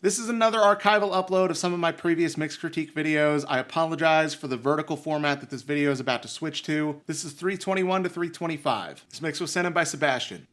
This is another archival upload of some of my previous mix critique videos. I apologize for the vertical format that this video is about to switch to. This is 321 to 325. This mix was sent in by Sebastian.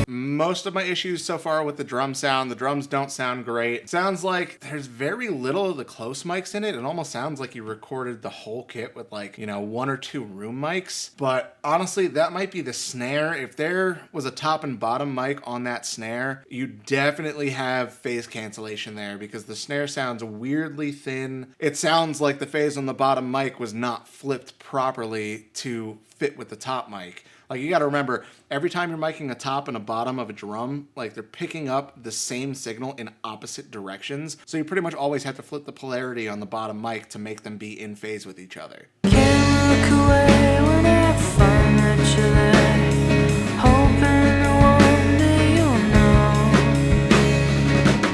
Most of my issues so far with the drum sound, the drums don't sound great. It sounds like there's very little of the close mics in it. It almost sounds like you recorded the whole kit with like, one or two room mics. But honestly, that might be the snare. If there was a top and bottom mic on that snare, you definitely have phase cancellation there because the snare sounds weirdly thin. It sounds like the phase on the bottom mic was not flipped properly to fit with the top mic. Like, you got to remember, every time you're miking a top and a bottom of a drum, like, they're picking up the same signal in opposite directions. So you pretty much always have to flip the polarity on the bottom mic to make them be in phase with each other. Can't look away when I find that you're there, hoping that one day you'll know.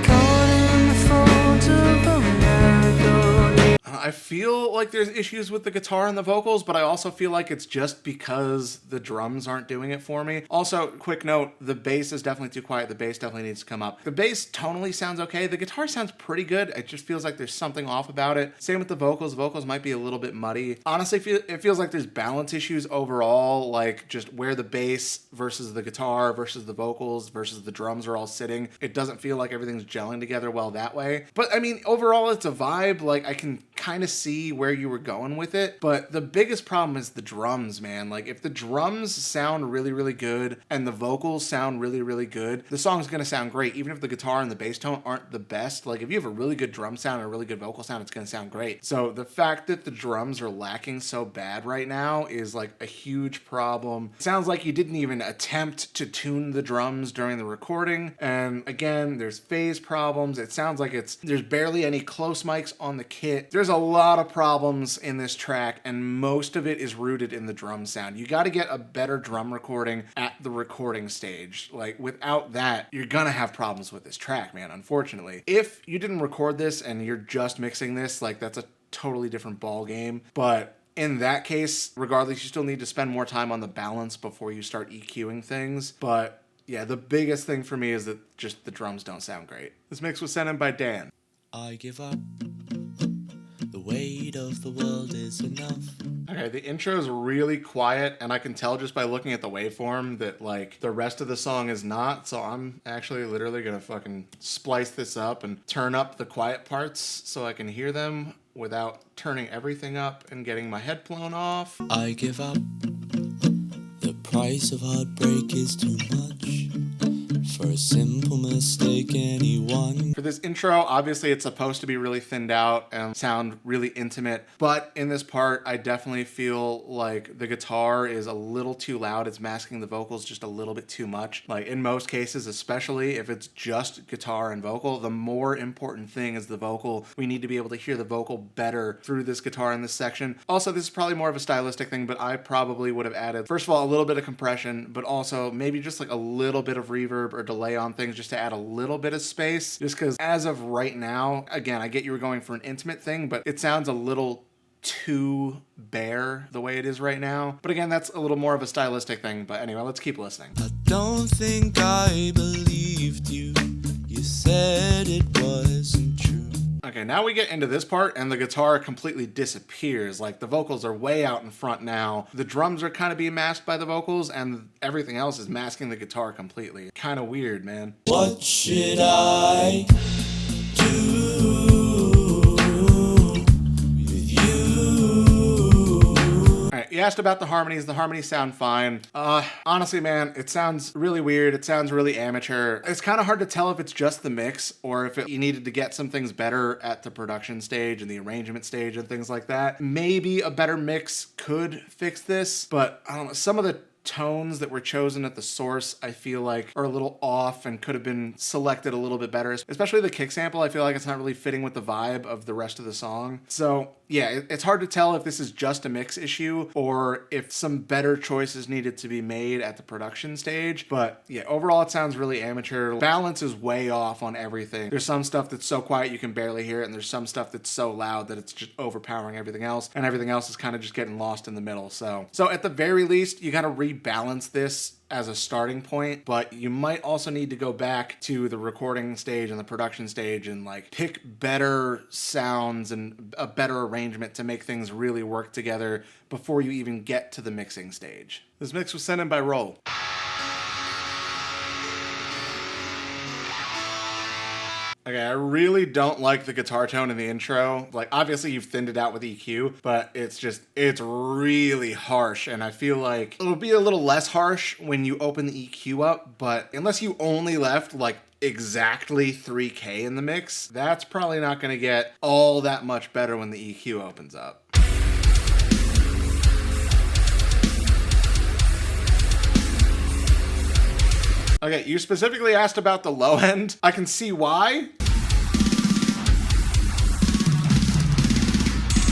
Caught in the folds of a marigold. I feel like there's issues with the guitar and the vocals, but I also feel like it's just because the drums aren't doing it for me. Also, quick note, the bass is definitely too quiet. The bass definitely needs to come up. The bass tonally sounds okay. The guitar sounds pretty good. It just feels like there's something off about it. Same with the vocals. Vocals might be a little bit muddy. Honestly, it feels like there's balance issues overall, like just where the bass versus the guitar versus the vocals versus the drums are all sitting. It doesn't feel like everything's gelling together well that way. But I mean, overall, it's a vibe. Like, I can kind of see where you were going with it, but the biggest problem is the drums, man. Like, if the drums sound really, really good and the vocals sound really, really good, the song's gonna sound great, even if the guitar and the bass tone aren't the best. Like, if you have a really good drum sound and a really good vocal sound, it's gonna sound great. So the fact that the drums are lacking so bad right now is like a huge problem. It sounds like you didn't even attempt to tune the drums during the recording, and again, there's phase problems. It sounds like there's barely any close mics on the kit. There's a lot of problems in this track, and most of it is rooted in the drum sound. You got to get a better drum recording at the recording stage. Like, without that, you're gonna have problems with this track, man, unfortunately. If you didn't record this and you're just mixing this, like, that's a totally different ball game. But in that case, regardless, you still need to spend more time on the balance before you start EQing things. But yeah, the biggest thing for me is that just the drums don't sound great. This mix was sent in by Dan. I give up. The weight of the world is enough. Okay, the intro is really quiet, and I can tell just by looking at the waveform that, like, the rest of the song is not, so I'm actually literally gonna fucking splice this up and turn up the quiet parts so I can hear them without turning everything up and getting my head blown off. I give up. The price of heartbreak is too much. For a simple mistake, anyone. For this intro, obviously it's supposed to be really thinned out and sound really intimate, but in this part, I definitely feel like the guitar is a little too loud. It's masking the vocals just a little bit too much. Like, in most cases, especially if it's just guitar and vocal, the more important thing is the vocal. We need to be able to hear the vocal better through this guitar in this section. Also, this is probably more of a stylistic thing, but I probably would have added, first of all, a little bit of compression, but also maybe just like a little bit of reverb or delay on things just to add a little bit of space, just because as of right now, again, I get you were going for an intimate thing, but it sounds a little too bare the way it is right now. But again, that's a little more of a stylistic thing. But anyway, let's keep listening. I don't think I believed you. You said it wasn't true. Okay, now we get into this part and the guitar completely disappears. Like, the vocals are way out in front now. The drums are kind of being masked by the vocals and everything else is masking the guitar completely. Kind of weird, man. What should I do with you? Alright, you asked about the harmonies. The harmonies sound fine. Honestly, man, it sounds really weird. It sounds really amateur. It's kind of hard to tell if it's just the mix or if you needed to get some things better at the production stage and the arrangement stage and things like that. Maybe a better mix could fix this, but I don't know, some of the tones that were chosen at the source, I feel like, are a little off and could have been selected a little bit better. Especially the kick sample, I feel like it's not really fitting with the vibe of the rest of the song. So yeah, it's hard to tell if this is just a mix issue or if some better choices needed to be made at the production stage. But yeah, overall it sounds really amateur. Balance is way off on everything. There's some stuff that's so quiet you can barely hear it, and there's some stuff that's so loud that it's just overpowering everything else, and everything else is kind of just getting lost in the middle. So at the very least, you gotta rebalance this as a starting point, but you might also need to go back to the recording stage and the production stage and like pick better sounds and a better arrangement to make things really work together before you even get to the mixing stage. This mix was sent in by Roll. Okay, I really don't like the guitar tone in the intro. Like, obviously you've thinned it out with EQ, but it's really harsh, and I feel like it'll be a little less harsh when you open the EQ up, but unless you only left like exactly 3K in the mix, that's probably not gonna get all that much better when the EQ opens up. Okay, you specifically asked about the low end. I can see why.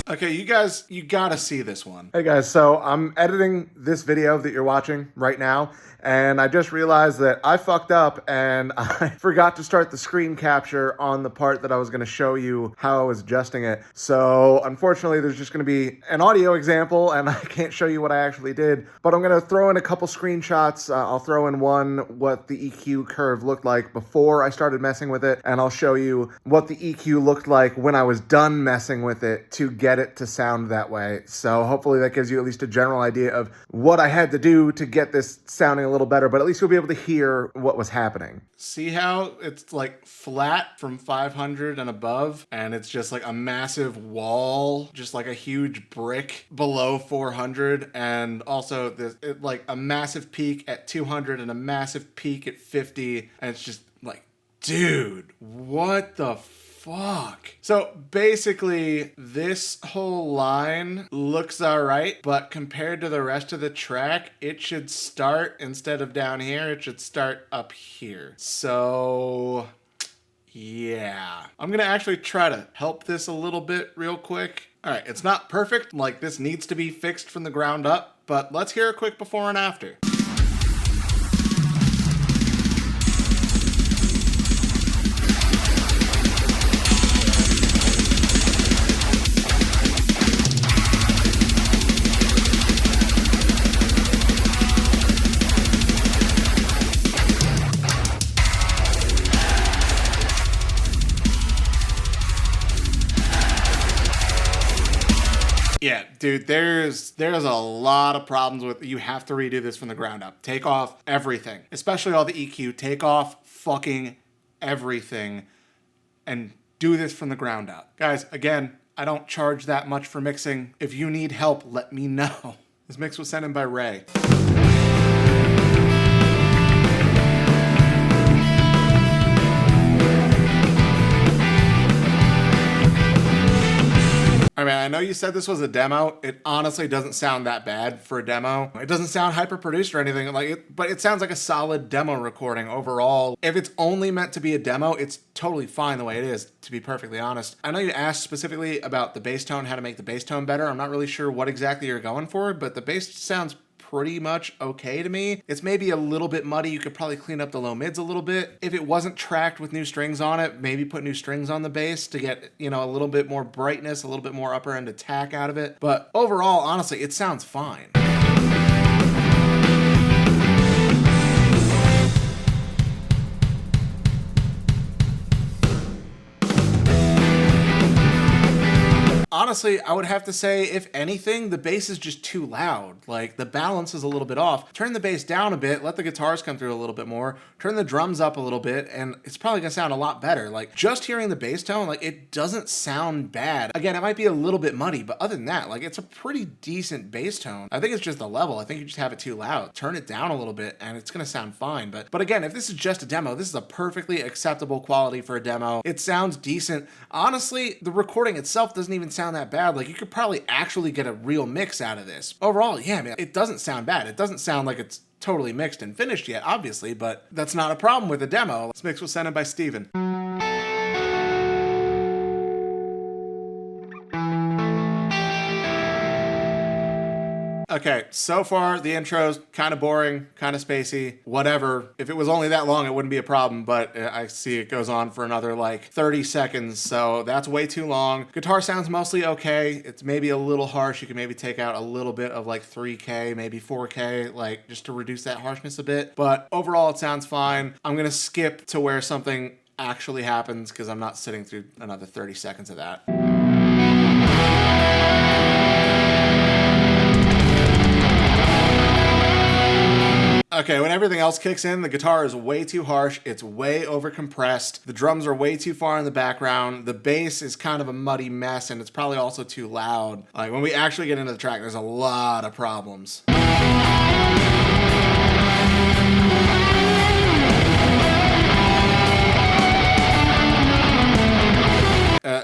Okay, you guys, you gotta see this one. Hey guys, so I'm editing this video that you're watching right now, and I just realized that I fucked up and I forgot to start the screen capture on the part that I was gonna show you how I was adjusting it. So unfortunately, there's just gonna be an audio example and I can't show you what I actually did, but I'm gonna throw in a couple screenshots. I'll throw in one, what the EQ curve looked like before I started messing with it, and I'll show you what the EQ looked like when I was done messing with it to get it to sound that way. So hopefully that gives you at least a general idea of what I had to do to get this sounding a little better, but at least you'll be able to hear what was happening. See how it's like flat from 500 and above, and it's just like a massive wall, just like a huge brick below 400, and also this like a massive peak at 200 and a massive peak at 50, and it's just like, dude, what the fuck? So basically, this whole line looks alright, but compared to the rest of the track, it should start, instead of down here, it should start up here. So yeah, I'm gonna actually try to help this a little bit real quick. Alright, it's not perfect, like this needs to be fixed from the ground up, but let's hear a quick before and after. Yeah, dude, there's a lot of problems with, you have to redo this from the ground up. Take off everything, especially all the EQ. Take off fucking everything and do this from the ground up. Guys, again, I don't charge that much for mixing. If you need help, let me know. This mix was sent in by Ray. I mean, I know you said this was a demo. It honestly doesn't sound that bad for a demo. It doesn't sound hyper-produced or anything like it, but it sounds like a solid demo recording overall. If it's only meant to be a demo, it's totally fine the way it is, to be perfectly honest. I know you asked specifically about the bass tone, how to make the bass tone better. I'm not really sure what exactly you're going for, but the bass sounds pretty much okay to me. It's maybe a little bit muddy. You could probably clean up the low mids a little bit. If it wasn't tracked with new strings on it, maybe put new strings on the bass to get, you know, a little bit more brightness, a little bit more upper end attack out of it. But overall, honestly, it sounds fine. Honestly, I would have to say, if anything, the bass is just too loud. Like, the balance is a little bit off. Turn the bass down a bit, let the guitars come through a little bit more, turn the drums up a little bit, and it's probably gonna sound a lot better. Like, just hearing the bass tone, like, it doesn't sound bad. Again, it might be a little bit muddy, but other than that, like, it's a pretty decent bass tone. I think it's just the level. I think you just have it too loud. Turn it down a little bit, and it's gonna sound fine. But again, if this is just a demo, this is a perfectly acceptable quality for a demo. It sounds decent. Honestly, the recording itself doesn't even sound sound that bad. Like, you could probably actually get a real mix out of this. Overall, yeah, man, it doesn't sound bad. It doesn't sound like it's totally mixed and finished yet, obviously, but that's not a problem with the demo. This mix was sent in by Steven. Okay, so far the intro's kind of boring, kind of spacey, whatever. If it was only that long, it wouldn't be a problem, but I see it goes on for another like 30 seconds, so that's way too long. Guitar sounds mostly okay. It's maybe a little harsh. You can maybe take out a little bit of like 3K, maybe 4K, like just to reduce that harshness a bit. But overall, it sounds fine. I'm gonna skip to where something actually happens because I'm not sitting through another 30 seconds of that. Okay, when everything else kicks in, the guitar is way too harsh, it's way overcompressed, the drums are way too far in the background, the bass is kind of a muddy mess, and it's probably also too loud. Like, when we actually get into the track, there's a lot of problems.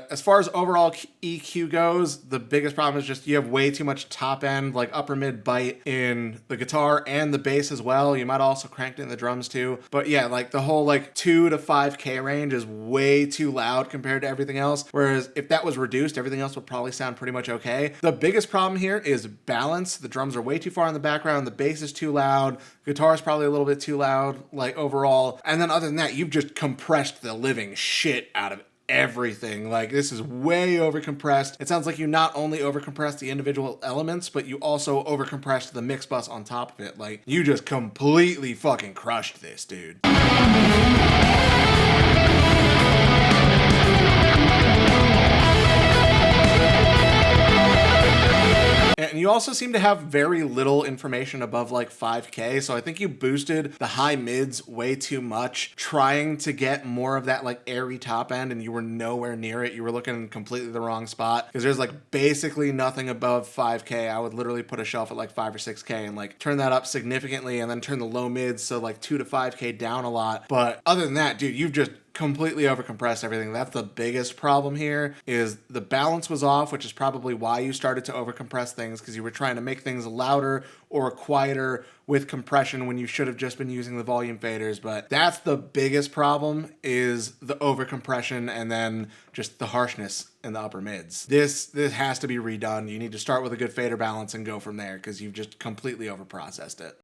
As far as overall EQ goes, the biggest problem is just you have way too much top end, like upper mid bite in the guitar and the bass as well. You might also crank it in the drums too. But yeah, like the whole like 2 to 5K range is way too loud compared to everything else. Whereas if that was reduced, everything else would probably sound pretty much okay. The biggest problem here is balance. The drums are way too far in the background. The bass is too loud. Guitar is probably a little bit too loud, like overall. And then other than that, you've just compressed the living shit out of everything. Like, this is way overcompressed. It sounds like you not only overcompressed the individual elements, but you also overcompressed the mix bus on top of it. Like, you just completely fucking crushed this, dude. And you also seem to have very little information above like 5K, so I think you boosted the high mids way too much, trying to get more of that like airy top end, and you were nowhere near it. You were looking in completely the wrong spot, because there's like basically nothing above 5K. I would literally put a shelf at like 5 or 6K and like turn that up significantly, and then turn the low mids, so like 2 to 5K down a lot. But other than that, dude, you've just completely overcompressed everything. That's the biggest problem here, is the balance was off, which is probably why you started to overcompress things, because you were trying to make things louder or quieter with compression when you should have just been using the volume faders. But that's the biggest problem, is the overcompression and then just the harshness in the upper mids. This has to be redone. You need to start with a good fader balance and go from there, because you've just completely overprocessed it.